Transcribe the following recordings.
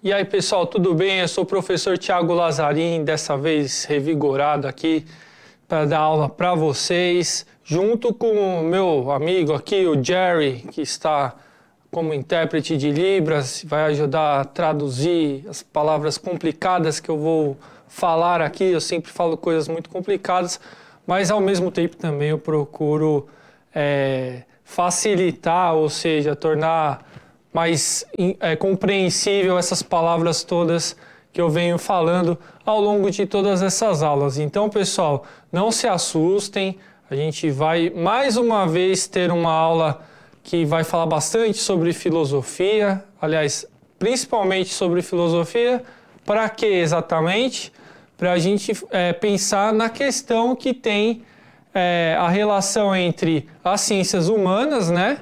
E aí, pessoal, tudo bem? Eu sou o professor Thiago Lazzarin, dessa vez revigorado aqui para dar aula para vocês, junto com o meu amigo aqui, o Jerry, que está como intérprete de Libras, vai ajudar a traduzir as palavras complicadas que eu vou falar aqui. Eu sempre falo coisas muito complicadas, mas ao mesmo tempo também eu procuro facilitar, ou seja, tornar mais compreensível essas palavras todas que eu venho falando ao longo de todas essas aulas. Então, pessoal, não se assustem, a gente vai mais uma vez ter uma aula que vai falar bastante sobre filosofia, aliás, principalmente sobre filosofia. Para que exatamente? Para a gente pensar na questão que tem a relação entre as ciências humanas, né?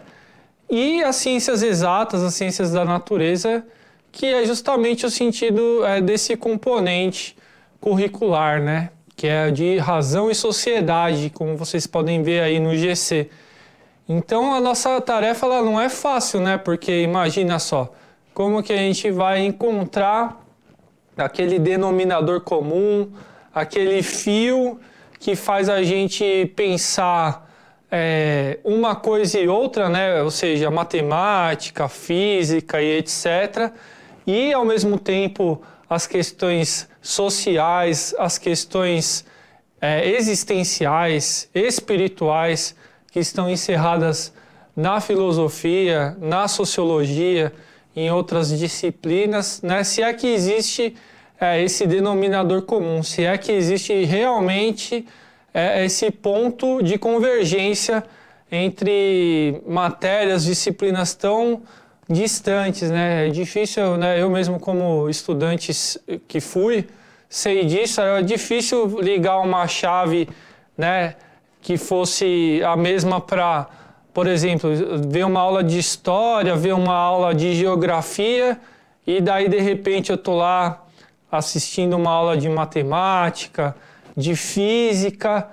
E as ciências exatas, as ciências da natureza, que é justamente o sentido desse componente curricular, né? Que é de razão e sociedade, como vocês podem ver aí no GC. Então a nossa tarefa ela não é fácil, né? Porque imagina só, como que a gente vai encontrar aquele denominador comum, aquele fio que faz a gente pensar uma coisa e outra, né? Ou seja, matemática, física e etc. E, ao mesmo tempo, as questões sociais, as questões existenciais, espirituais, que estão encerradas na filosofia, na sociologia, em outras disciplinas, né? Se é que existe esse denominador comum, se é que existe realmente esse ponto de convergência entre matérias, disciplinas tão distantes, né? É difícil, né? Eu mesmo como estudante que fui, sei disso, era difícil ligar uma chave, né, que fosse a mesma para, por exemplo, ver uma aula de história, ver uma aula de geografia e daí de repente eu tô lá assistindo uma aula de matemática, de física,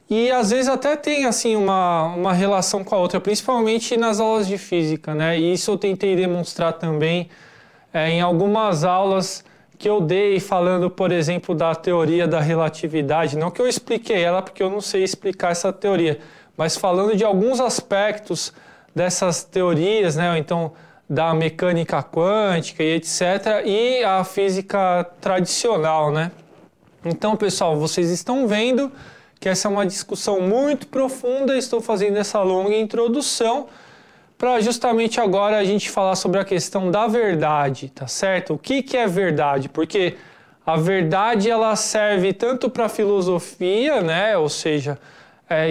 e às vezes até tem assim uma relação com a outra, principalmente nas aulas de física, né? E isso eu tentei demonstrar também em algumas aulas que eu dei falando, por exemplo, da teoria da relatividade. Não que eu expliquei ela, porque eu não sei explicar essa teoria, mas falando de alguns aspectos dessas teorias, né? Então, da mecânica quântica e etc., e a física tradicional, né? Então, pessoal, vocês estão vendo que essa é uma discussão muito profunda. Estou fazendo essa longa introdução para justamente agora a gente falar sobre a questão da verdade, tá certo? O que é verdade? Porque a verdade ela serve tanto para a filosofia, né? Ou seja,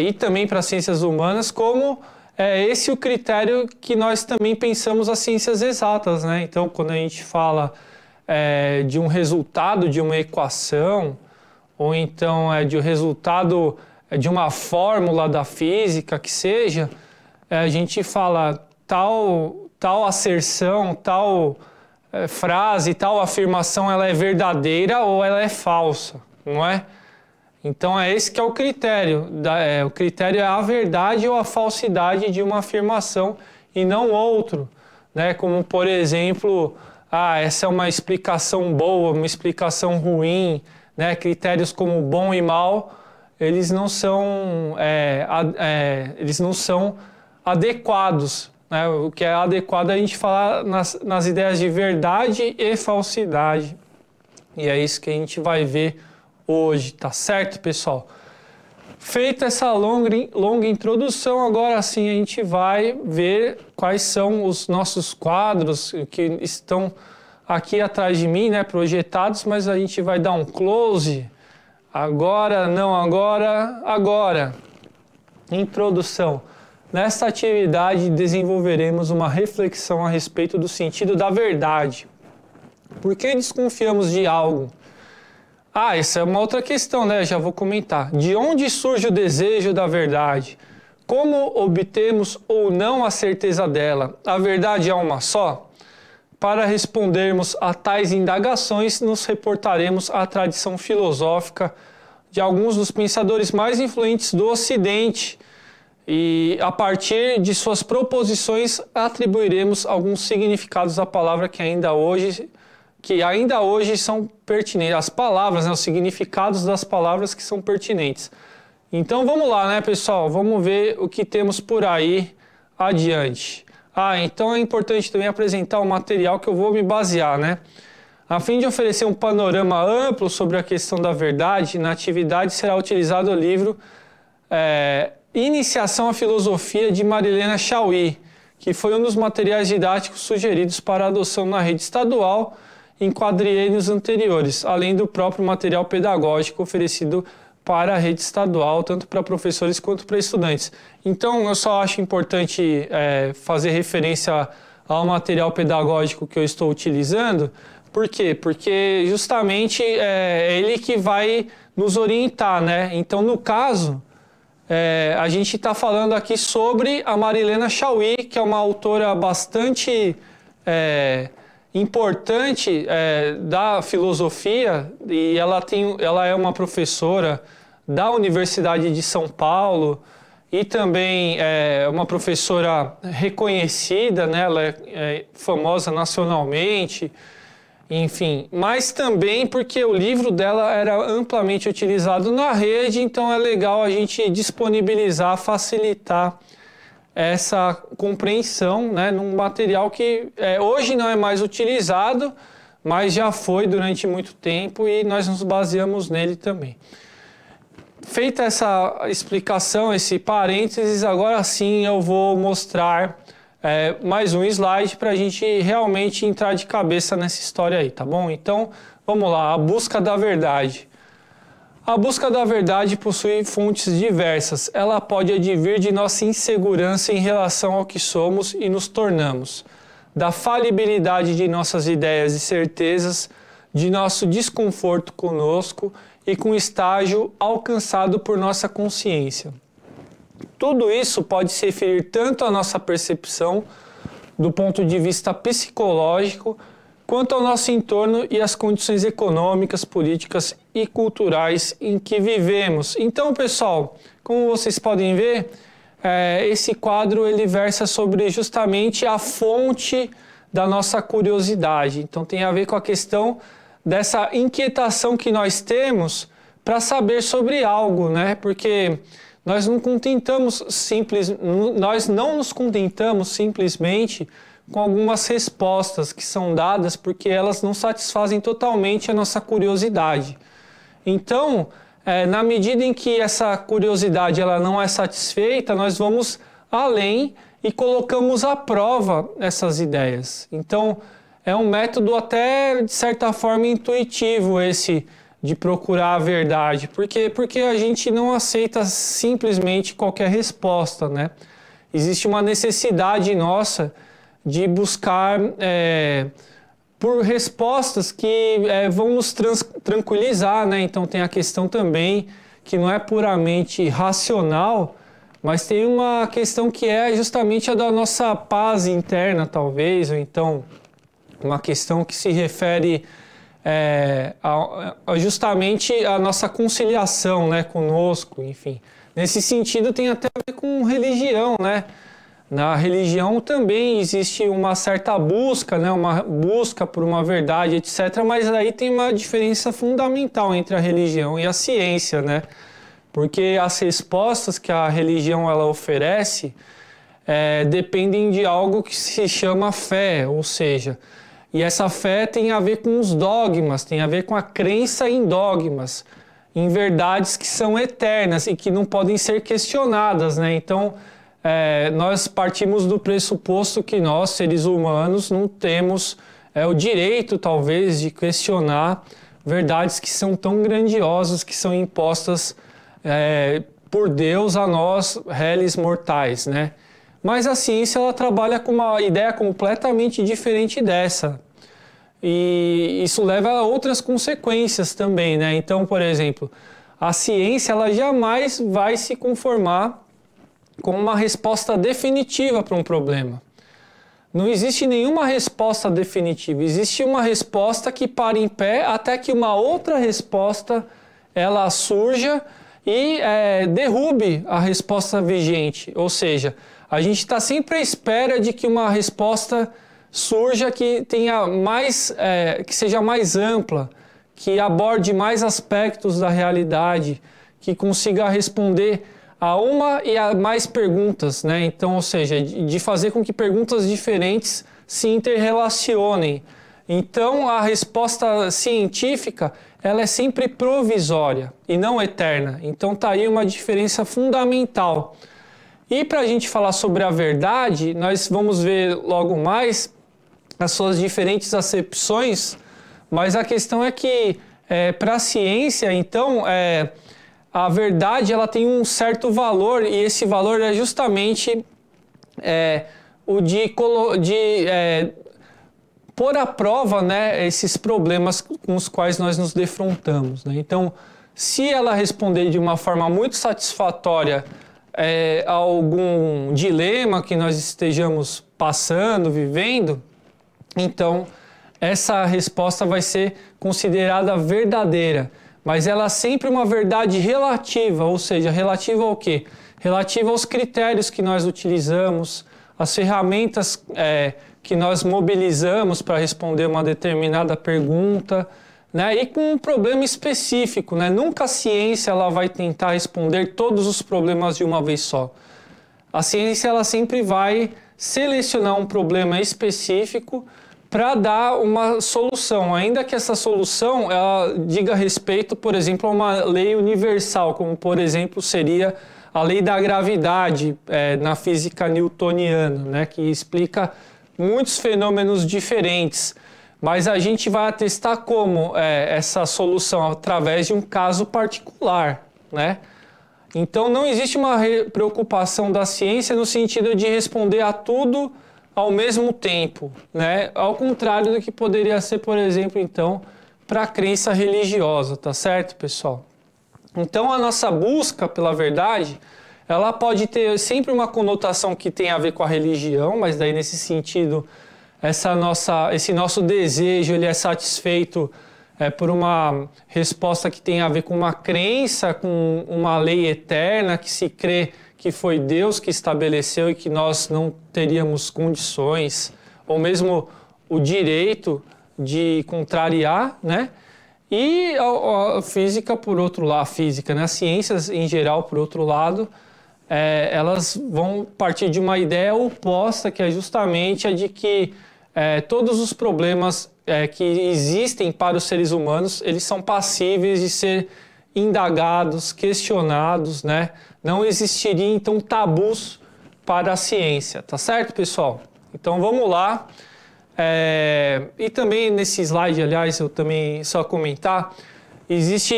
e também para as ciências humanas, como esse o critério que nós também pensamos as ciências exatas, né? Então, quando a gente fala de um resultado de uma equação, ou então de um resultado de uma fórmula da física, que seja, a gente fala tal asserção, tal frase, tal afirmação, ela é verdadeira ou ela é falsa, não é? Então é esse que é o critério. O critério é a verdade ou a falsidade de uma afirmação e não outro, né? Como, por exemplo, essa é uma explicação boa, uma explicação ruim, né? Critérios como bom e mal, eles não são adequados, né? O que é adequado é a gente falar nas ideias de verdade e falsidade. E é isso que a gente vai ver hoje, tá certo, pessoal? Feita essa longa introdução, agora sim a gente vai ver quais são os nossos quadros que estão aqui atrás de mim, né, projetados, mas a gente vai dar um close. Agora, não agora, agora. Introdução. Nesta atividade desenvolveremos uma reflexão a respeito do sentido da verdade. Por que desconfiamos de algo? Essa é uma outra questão, né? Já vou comentar. De onde surge o desejo da verdade? Como obtemos ou não a certeza dela? A verdade é uma só? Para respondermos a tais indagações, nos reportaremos à tradição filosófica de alguns dos pensadores mais influentes do Ocidente e, a partir de suas proposições, atribuiremos alguns significados à palavra que ainda hoje que ainda hoje são pertinentes, as palavras, né, os significados das palavras que são pertinentes. Então vamos lá, né, pessoal? Vamos ver o que temos por aí adiante. Então é importante também apresentar o material que eu vou me basear, né? A fim de oferecer um panorama amplo sobre a questão da verdade, na atividade será utilizado o livro Iniciação à Filosofia de Marilena Chauí, que foi um dos materiais didáticos sugeridos para adoção na rede estadual em quadriênios anteriores, além do próprio material pedagógico oferecido para a rede estadual, tanto para professores quanto para estudantes. Então, eu só acho importante fazer referência ao material pedagógico que eu estou utilizando. Por quê? Porque justamente é ele que vai nos orientar, né? Então, no caso, a gente está falando aqui sobre a Marilena Chauí, que é uma autora bastante importante da filosofia, e ela é uma professora da Universidade de São Paulo e também é uma professora reconhecida, né? Ela é famosa nacionalmente, enfim, mas também porque o livro dela era amplamente utilizado na rede, então é legal a gente disponibilizar, facilitar essa compreensão, né, num material que hoje não é mais utilizado, mas já foi durante muito tempo e nós nos baseamos nele também. Feita essa explicação, esse parênteses, agora sim eu vou mostrar mais um slide para a gente realmente entrar de cabeça nessa história aí, tá bom? Então, vamos lá, a busca da verdade. A busca da verdade possui fontes diversas. Ela pode advir de nossa insegurança em relação ao que somos e nos tornamos, da falibilidade de nossas ideias e certezas, de nosso desconforto conosco e com o estágio alcançado por nossa consciência. Tudo isso pode se referir tanto à nossa percepção do ponto de vista psicológico, quanto ao nosso entorno e às condições econômicas, políticas e culturais em que vivemos. Então, pessoal, como vocês podem ver, esse quadro ele versa sobre justamente a fonte da nossa curiosidade. Então, tem a ver com a questão dessa inquietação que nós temos para saber sobre algo, né? Porque nós não nos contentamos simplesmente com algumas respostas que são dadas porque elas não satisfazem totalmente a nossa curiosidade. Então, na medida em que essa curiosidade ela não é satisfeita, nós vamos além e colocamos à prova essas ideias. Então, é um método até, de certa forma, intuitivo esse de procurar a verdade. Porque a gente não aceita simplesmente qualquer resposta, né? Existe uma necessidade nossa de buscar por respostas que vão nos tranquilizar, né? Então tem a questão também que não é puramente racional, mas tem uma questão que é justamente a da nossa paz interna, talvez, ou então uma questão que se refere justamente a nossa conciliação, né, conosco, enfim. Nesse sentido tem até a ver com religião, né? Na religião também existe uma certa busca, né, uma busca por uma verdade, etc. Mas aí tem uma diferença fundamental entre a religião e a ciência, né? Porque as respostas que a religião ela oferece dependem de algo que se chama fé, ou seja, e essa fé tem a ver com os dogmas, tem a ver com a crença em dogmas, em verdades que são eternas e que não podem ser questionadas, né? Então, nós partimos do pressuposto que nós, seres humanos, não temos o direito, talvez, de questionar verdades que são tão grandiosas, que são impostas por Deus a nós, réis mortais, né? Mas a ciência ela trabalha com uma ideia completamente diferente dessa. E isso leva a outras consequências também, né? Então, por exemplo, a ciência ela jamais vai se conformar com uma resposta definitiva para um problema. Não existe nenhuma resposta definitiva. Existe uma resposta que para em pé até que uma outra resposta ela surja e derrube a resposta vigente. Ou seja, a gente está sempre à espera de que uma resposta surja que tenha mais, que seja mais ampla, que aborde mais aspectos da realidade, que consiga responder a uma e a mais perguntas, né? Então, ou seja, de fazer com que perguntas diferentes se interrelacionem. Então, a resposta científica, ela é sempre provisória e não eterna. Então, tá aí uma diferença fundamental. E para a gente falar sobre a verdade, nós vamos ver logo mais as suas diferentes acepções, mas a questão é que para a ciência, então, a verdade ela tem um certo valor, e esse valor é justamente o de pôr à prova, né, esses problemas com os quais nós nos defrontamos, né? Então, se ela responder de uma forma muito satisfatória a algum dilema que nós estejamos passando, vivendo, então essa resposta vai ser considerada verdadeira. Mas ela é sempre uma verdade relativa, ou seja, relativa ao quê? Relativa aos critérios que nós utilizamos, as ferramentas que nós mobilizamos para responder uma determinada pergunta, né? E com um problema específico, né? Nunca a ciência ela vai tentar responder todos os problemas de uma vez só. A ciência ela sempre vai selecionar um problema específico para dar uma solução, ainda que essa solução ela diga respeito, por exemplo, a uma lei universal, como por exemplo seria a lei da gravidade na física newtoniana, né, que explica muitos fenômenos diferentes. Mas a gente vai atestar como essa solução através de um caso particular, né? Então não existe uma preocupação da ciência no sentido de responder a tudo ao mesmo tempo, né? Ao contrário do que poderia ser, por exemplo, então, para a crença religiosa, tá certo, pessoal? Então a nossa busca pela verdade, ela pode ter sempre uma conotação que tem a ver com a religião, mas daí nesse sentido, esse nosso desejo ele é satisfeito por uma resposta que tem a ver com uma crença, com uma lei eterna que se crê que foi Deus que estabeleceu e que nós não teríamos condições, ou mesmo o direito de contrariar, né? E a física, por outro lado, né? As ciências em geral, por outro lado, elas vão partir de uma ideia oposta, que é justamente a de que todos os problemas que existem para os seres humanos, eles são passíveis de ser indagados, questionados, né? Não existiria, então, tabus para a ciência, tá certo, pessoal? Então, vamos lá. E também nesse slide, aliás, eu também só comentar, existe...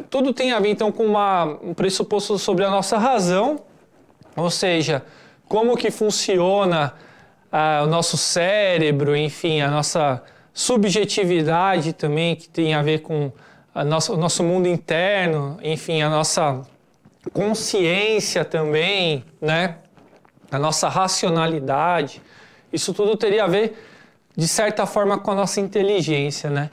tudo tem a ver, então, com um pressuposto sobre a nossa razão, ou seja, como que funciona o nosso cérebro, enfim, a nossa subjetividade também, que tem a ver com o nosso mundo interno, enfim, a nossa consciência também, né? A nossa racionalidade. Isso tudo teria a ver, de certa forma, com a nossa inteligência, né?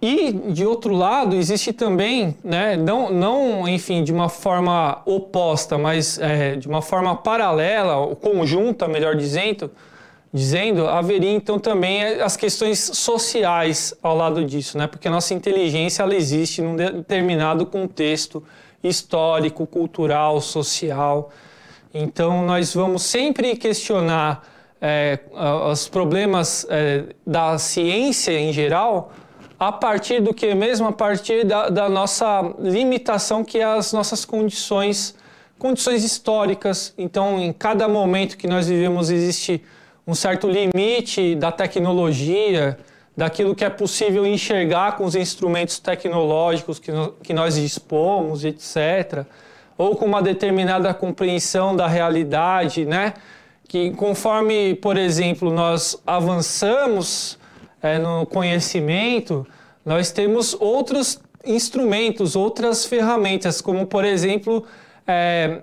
E, de outro lado, existe também, né, não, enfim, de uma forma oposta, mas de uma forma paralela, ou conjunta, melhor dizendo, haveria, então, também as questões sociais ao lado disso, né? Porque a nossa inteligência, ela existe num determinado contexto histórico, cultural, social. Então, nós vamos sempre questionar os problemas da ciência em geral, a partir do que mesmo? A partir da nossa limitação, que é as nossas condições históricas. Então, em cada momento que nós vivemos, existe um certo limite da tecnologia, daquilo que é possível enxergar com os instrumentos tecnológicos que nós dispomos, etc. Ou com uma determinada compreensão da realidade, né? Que conforme, por exemplo, nós avançamos no conhecimento, nós temos outros instrumentos, outras ferramentas, como, por exemplo,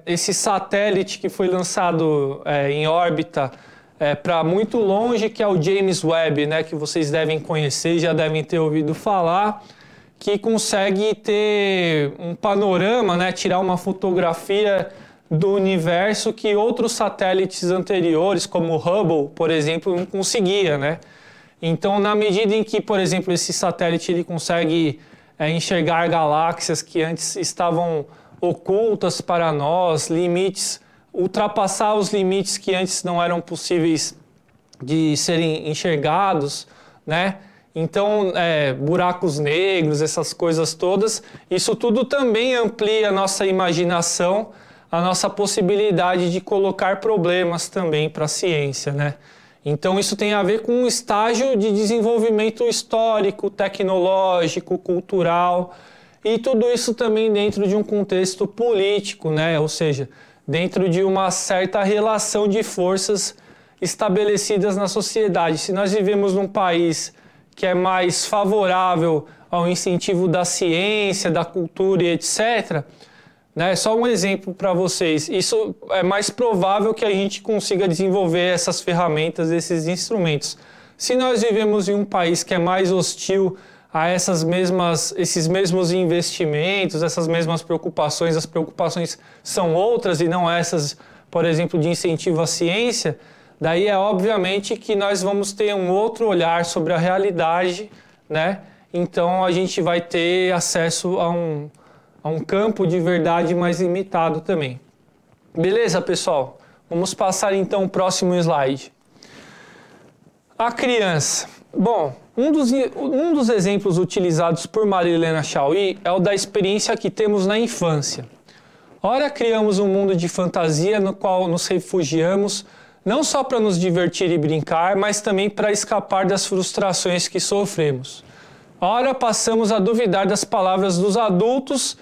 esse satélite que foi lançado em órbita para muito longe, que é o James Webb, né, que vocês devem conhecer, já devem ter ouvido falar, que consegue ter um panorama, né, tirar uma fotografia do universo que outros satélites anteriores, como o Hubble, por exemplo, não conseguia, né? Então, na medida em que, por exemplo, esse satélite ele consegue enxergar galáxias que antes estavam ocultas para nós, limites, ultrapassar os limites que antes não eram possíveis de serem enxergados, né? Então, buracos negros, essas coisas todas, isso tudo também amplia a nossa imaginação, a nossa possibilidade de colocar problemas também para a ciência, né? Então, isso tem a ver com um estágio de desenvolvimento histórico, tecnológico, cultural, e tudo isso também dentro de um contexto político, né? Ou seja, dentro de uma certa relação de forças estabelecidas na sociedade. Se nós vivemos num país que é mais favorável ao incentivo da ciência, da cultura e etc., né? Só um exemplo para vocês, isso é mais provável que a gente consiga desenvolver essas ferramentas, esses instrumentos. Se nós vivemos em um país que é mais hostil a esses mesmos investimentos, essas mesmas preocupações, as preocupações são outras e não essas, por exemplo, de incentivo à ciência, daí é obviamente que nós vamos ter um outro olhar sobre a realidade, né? Então a gente vai ter acesso a um campo de verdade mais limitado também. Beleza, pessoal? Vamos passar então o próximo slide. A criança. Bom, um dos exemplos utilizados por Marilena Chauí é o da experiência que temos na infância. Ora, criamos um mundo de fantasia no qual nos refugiamos, não só para nos divertir e brincar, mas também para escapar das frustrações que sofremos. Ora, passamos a duvidar das palavras dos adultos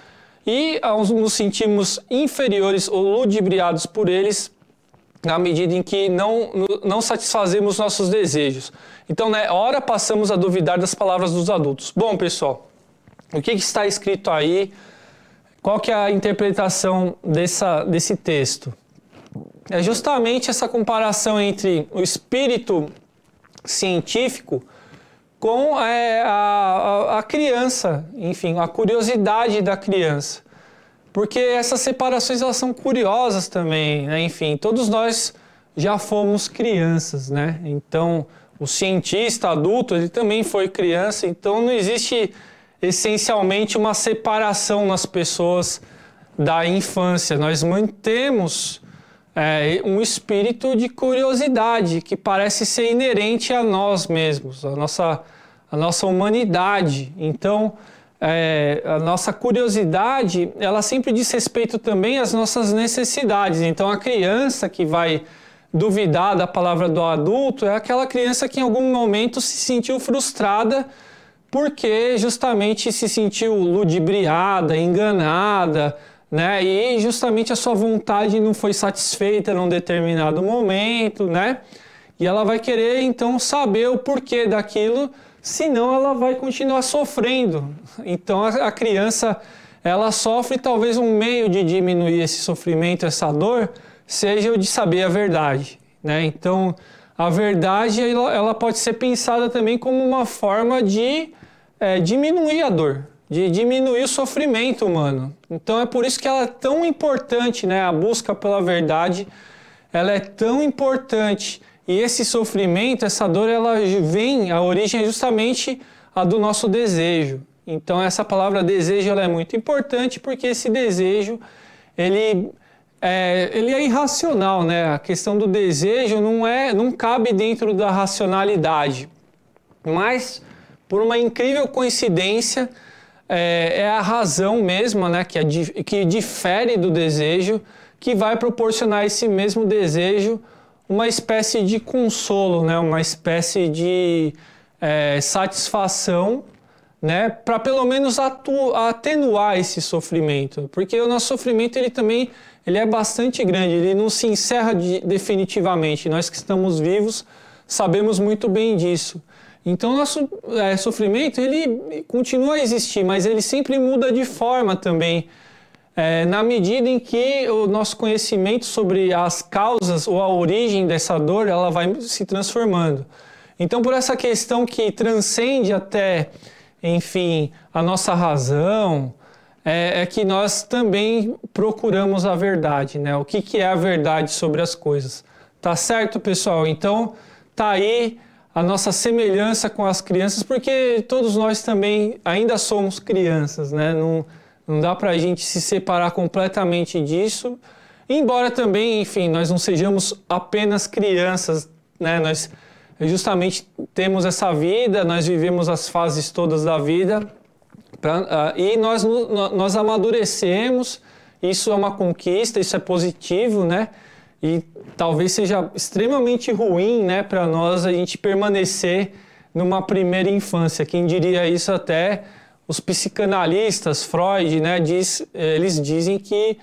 e nos sentimos inferiores ou ludibriados por eles na medida em que não satisfazemos nossos desejos. Então, né, ora passamos a duvidar das palavras dos adultos. Bom, pessoal, o que está escrito aí? Qual que é a interpretação desse texto? É justamente essa comparação entre o espírito científico com a criança, enfim, a curiosidade da criança. Porque essas separações elas são curiosas também, né? Enfim, todos nós já fomos crianças, né? Então, o cientista adulto, ele também foi criança, então não existe essencialmente uma separação nas pessoas da infância. Nós mantemos um espírito de curiosidade que parece ser inerente a nós mesmos, a nossa humanidade. Então, a nossa curiosidade, ela sempre diz respeito também às nossas necessidades. Então, a criança que vai duvidar da palavra do adulto é aquela criança que em algum momento se sentiu frustrada porque justamente se sentiu ludibriada, enganada, né? E justamente a sua vontade não foi satisfeita num determinado momento, né? E ela vai querer então saber o porquê daquilo, senão ela vai continuar sofrendo. Então a criança, ela sofre, talvez um meio de diminuir esse sofrimento, essa dor, seja o de saber a verdade, né? Então a verdade ela pode ser pensada também como uma forma de diminuir a dor, de diminuir o sofrimento humano. Então é por isso que ela é tão importante, né? A busca pela verdade, ela é tão importante. E esse sofrimento, essa dor, a origem é justamente a do nosso desejo. Então essa palavra desejo ela é muito importante porque esse desejo, ele é irracional, né? A questão do desejo não cabe dentro da racionalidade. Mas, por uma incrível coincidência, é a razão mesma, né? Que difere do desejo, que vai proporcionar esse mesmo desejo uma espécie de consolo, né? Uma espécie de satisfação, né? Para pelo menos atenuar esse sofrimento. Porque o nosso sofrimento ele é bastante grande, ele não se encerra definitivamente. Nós que estamos vivos sabemos muito bem disso. Então o nosso sofrimento ele continua a existir, mas ele sempre muda de forma também. Na medida em que o nosso conhecimento sobre as causas ou a origem dessa dor, ela vai se transformando. Então, por essa questão que transcende até, enfim, a nossa razão, é que nós também procuramos a verdade, né? O que é a verdade sobre as coisas. Tá certo, pessoal? Então, tá aí a nossa semelhança com as crianças, porque todos nós também ainda somos crianças, né? Não dá para a gente se separar completamente disso, embora também, enfim, nós não sejamos apenas crianças, né? Nós justamente temos essa vida, nós vivemos as fases todas da vida, e nós amadurecemos. Isso é uma conquista, isso é positivo, né? E talvez seja extremamente ruim, né, para nós a gente permanecer numa primeira infância. Quem diria isso? Até os psicanalistas, Freud, né, eles dizem que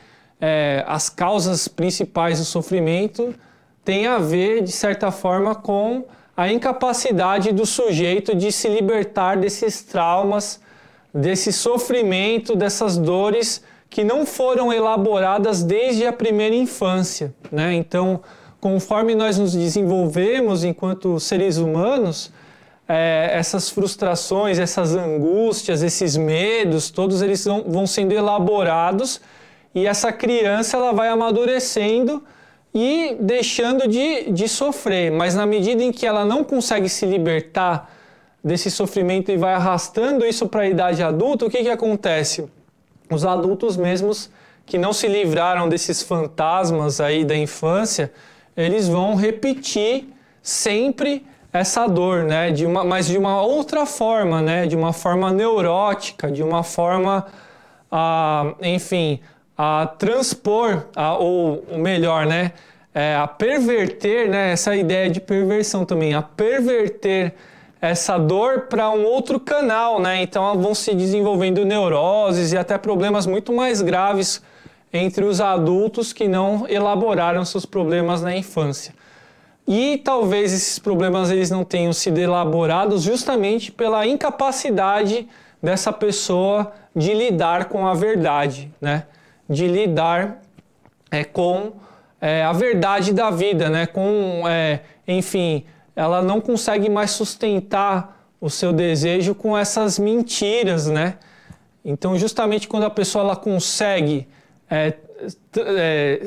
as causas principais do sofrimento têm a ver, de certa forma, com a incapacidade do sujeito de se libertar desses traumas, desse sofrimento, dessas dores que não foram elaboradas desde a primeira infância, né? Então, conforme nós nos desenvolvemos enquanto seres humanos, essas frustrações, essas angústias, esses medos, todos eles vão sendo elaborados, e essa criança ela vai amadurecendo e deixando de sofrer. Mas na medida em que ela não consegue se libertar desse sofrimento e vai arrastando isso para a idade adulta, o que acontece? Os adultos mesmos que não se livraram desses fantasmas aí da infância, eles vão repetir sempre essa dor, né? Mas de uma outra forma, né? De uma forma neurótica, de uma forma, enfim, a transpor, ou melhor, né? A perverter, né? Essa ideia de perversão também, a perverter essa dor para um outro canal, né? Então vão se desenvolvendo neuroses e até problemas muito mais graves entre os adultos que não elaboraram seus problemas na infância. E talvez esses problemas eles não tenham sido elaborados justamente pela incapacidade dessa pessoa de lidar com a verdade, né? De lidar com a verdade da vida, né? Enfim, ela não consegue mais sustentar o seu desejo com essas mentiras, né? Então, justamente quando a pessoa ela consegue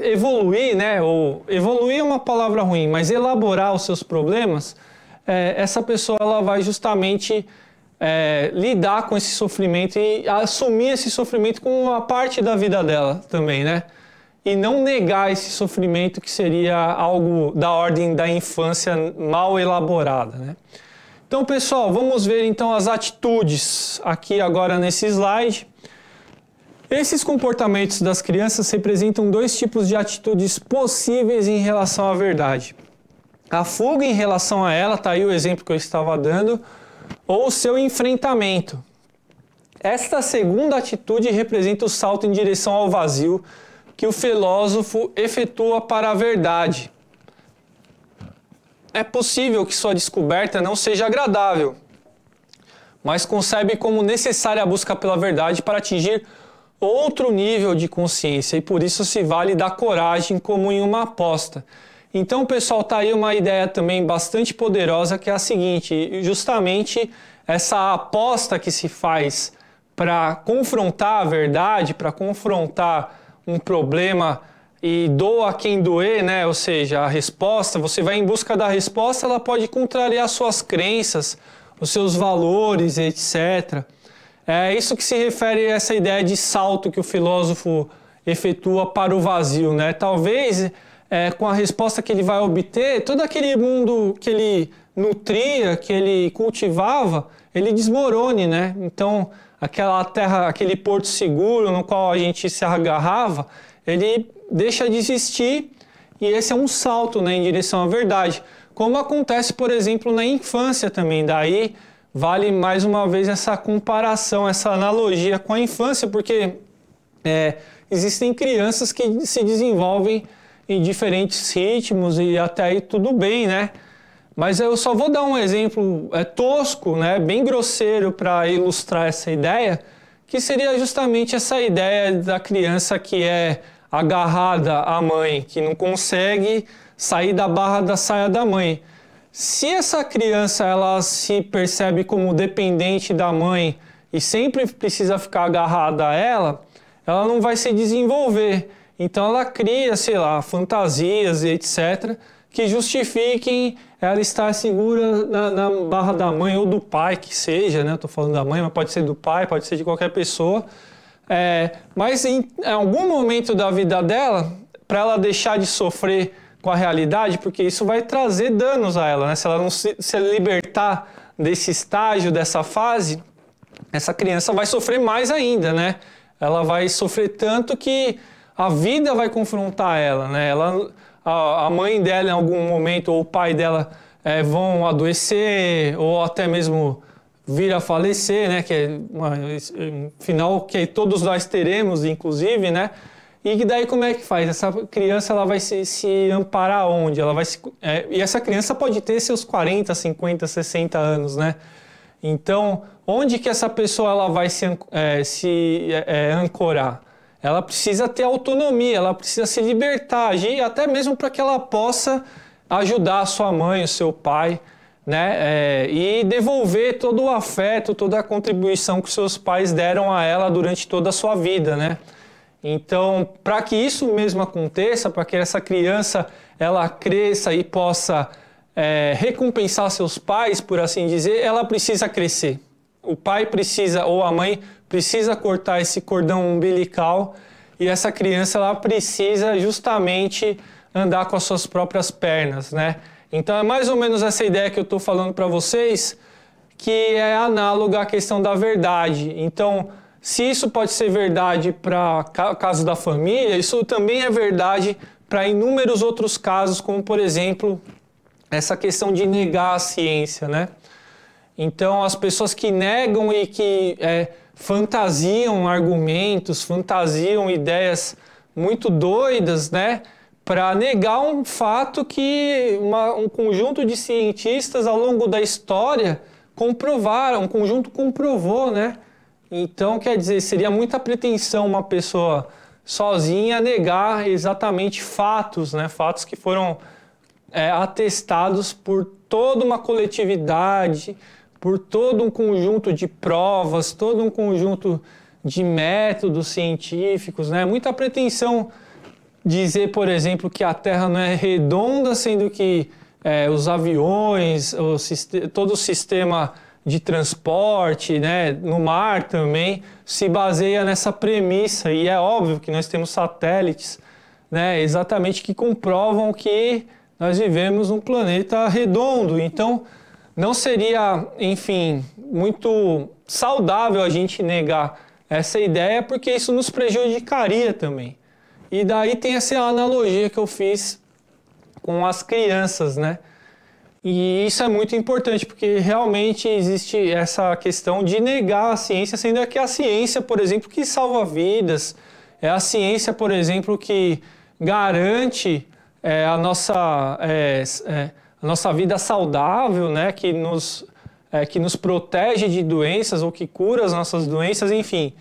evoluir, né? Ou evoluir é uma palavra ruim, mas elaborar os seus problemas, essa pessoa ela vai justamente lidar com esse sofrimento e assumir esse sofrimento como uma parte da vida dela também, né? E não negar esse sofrimento que seria algo da ordem da infância mal elaborada, né? Então, pessoal, vamos ver então as atitudes aqui agora nesse slide. Esses comportamentos das crianças representam dois tipos de atitudes possíveis em relação à verdade. A fuga em relação a ela, tá aí o exemplo que eu estava dando, ou o seu enfrentamento. Esta segunda atitude representa o salto em direção ao vazio que o filósofo efetua para a verdade. É possível que sua descoberta não seja agradável, mas concebe como necessária a busca pela verdade para atingir outro nível de consciência, e por isso se vale da coragem como em uma aposta. Então, pessoal, tá aí uma ideia também bastante poderosa, que é a seguinte: justamente essa aposta que se faz para confrontar a verdade, para confrontar um problema e doa quem doer, né? Ou seja, a resposta, você vai em busca da resposta, ela pode contrariar suas crenças, os seus valores, etc. É isso que se refere a essa ideia de salto que o filósofo efetua para o vazio, né? Talvez com a resposta que ele vai obter, todo aquele mundo que ele nutria, que ele cultivava, ele desmorone, né? Então, aquela terra, aquele porto seguro no qual a gente se agarrava, ele deixa de existir, e esse é um salto, né, em direção à verdade. Como acontece, por exemplo, na infância também. Daí vale mais uma vez essa comparação, essa analogia com a infância, porque existem crianças que se desenvolvem em diferentes ritmos e até aí tudo bem, né? Mas eu só vou dar um exemplo tosco, né, bem grosseiro para ilustrar essa ideia, que seria justamente essa ideia da criança que é agarrada à mãe, que não consegue sair da barra da saia da mãe. Se essa criança ela se percebe como dependente da mãe e sempre precisa ficar agarrada a ela, ela não vai se desenvolver. Então ela cria, sei lá, fantasias e etc., que justifiquem ela estar segura na barra da mãe ou do pai, que seja, né? Estou falando da mãe, mas pode ser do pai, pode ser de qualquer pessoa. Mas em algum momento da vida dela, para ela deixar de sofrer com a realidade, porque isso vai trazer danos a ela, né? Se ela não se libertar desse estágio, dessa fase, essa criança vai sofrer mais ainda, né? Ela vai sofrer tanto que a vida vai confrontar ela, né? A mãe dela em algum momento ou o pai dela vão adoecer ou até mesmo vir a falecer, né? Que é um final que todos nós teremos, inclusive, né? E daí como é que faz? Essa criança ela vai se amparar onde? Ela vai e essa criança pode ter seus 40, 50, 60 anos, né? Então, onde que essa pessoa ela vai se ancorar? Ela precisa ter autonomia, ela precisa se libertar, agir até mesmo para que ela possa ajudar a sua mãe, o seu pai, né? E devolver todo o afeto, toda a contribuição que seus pais deram a ela durante toda a sua vida, né? Então, para que isso mesmo aconteça, para que essa criança ela cresça e possa recompensar seus pais, por assim dizer, ela precisa crescer. O pai precisa, ou a mãe precisa cortar esse cordão umbilical e essa criança ela precisa justamente andar com as suas próprias pernas, né? Então é mais ou menos essa ideia que eu estou falando para vocês, que é análoga à questão da verdade. Então, se isso pode ser verdade para o caso da família, isso também é verdade para inúmeros outros casos, como por exemplo, essa questão de negar a ciência, né? Então, as pessoas que negam e que fantasiam argumentos, fantasiam ideias muito doidas, né? Para negar um fato que um conjunto de cientistas ao longo da história comprovaram, um conjunto comprovou, né? Então, quer dizer, seria muita pretensão uma pessoa sozinha negar exatamente fatos, né? Fatos que foram atestados por toda uma coletividade, por todo um conjunto de provas, todo um conjunto de métodos científicos, né? Muita pretensão dizer, por exemplo, que a Terra não é redonda, sendo que os aviões, todo o sistema de transporte, né, no mar também, se baseia nessa premissa. E é óbvio que nós temos satélites, né, exatamente que comprovam que nós vivemos num planeta redondo. Então, não seria, enfim, muito saudável a gente negar essa ideia, porque isso nos prejudicaria também. E daí tem essa analogia que eu fiz com as crianças, né? E isso é muito importante, porque realmente existe essa questão de negar a ciência, sendo que a ciência, por exemplo, que salva vidas, é a ciência, por exemplo, que garante a nossa vida saudável, né? Que nos protege de doenças ou que cura as nossas doenças, enfim.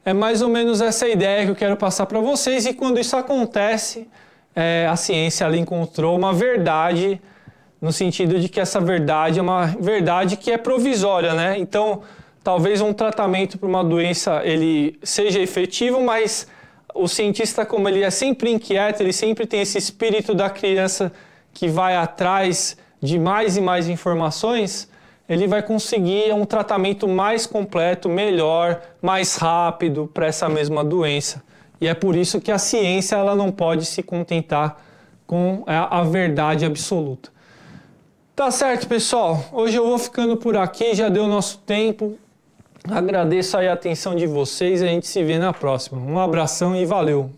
É mais ou menos essa ideia que eu quero passar para vocês, e quando isso acontece, a ciência ela encontrou uma verdade, no sentido de que essa verdade é uma verdade que é provisória, né? Então, talvez um tratamento para uma doença ele seja efetivo, mas o cientista, como ele é sempre inquieto, ele sempre tem esse espírito da criança que vai atrás de mais e mais informações, ele vai conseguir um tratamento mais completo, melhor, mais rápido para essa mesma doença. E é por isso que a ciência ela não pode se contentar com a verdade absoluta. Tá certo, pessoal? Hoje eu vou ficando por aqui, já deu nosso tempo. Agradeço aí a atenção de vocês e a gente se vê na próxima. Um abração e valeu!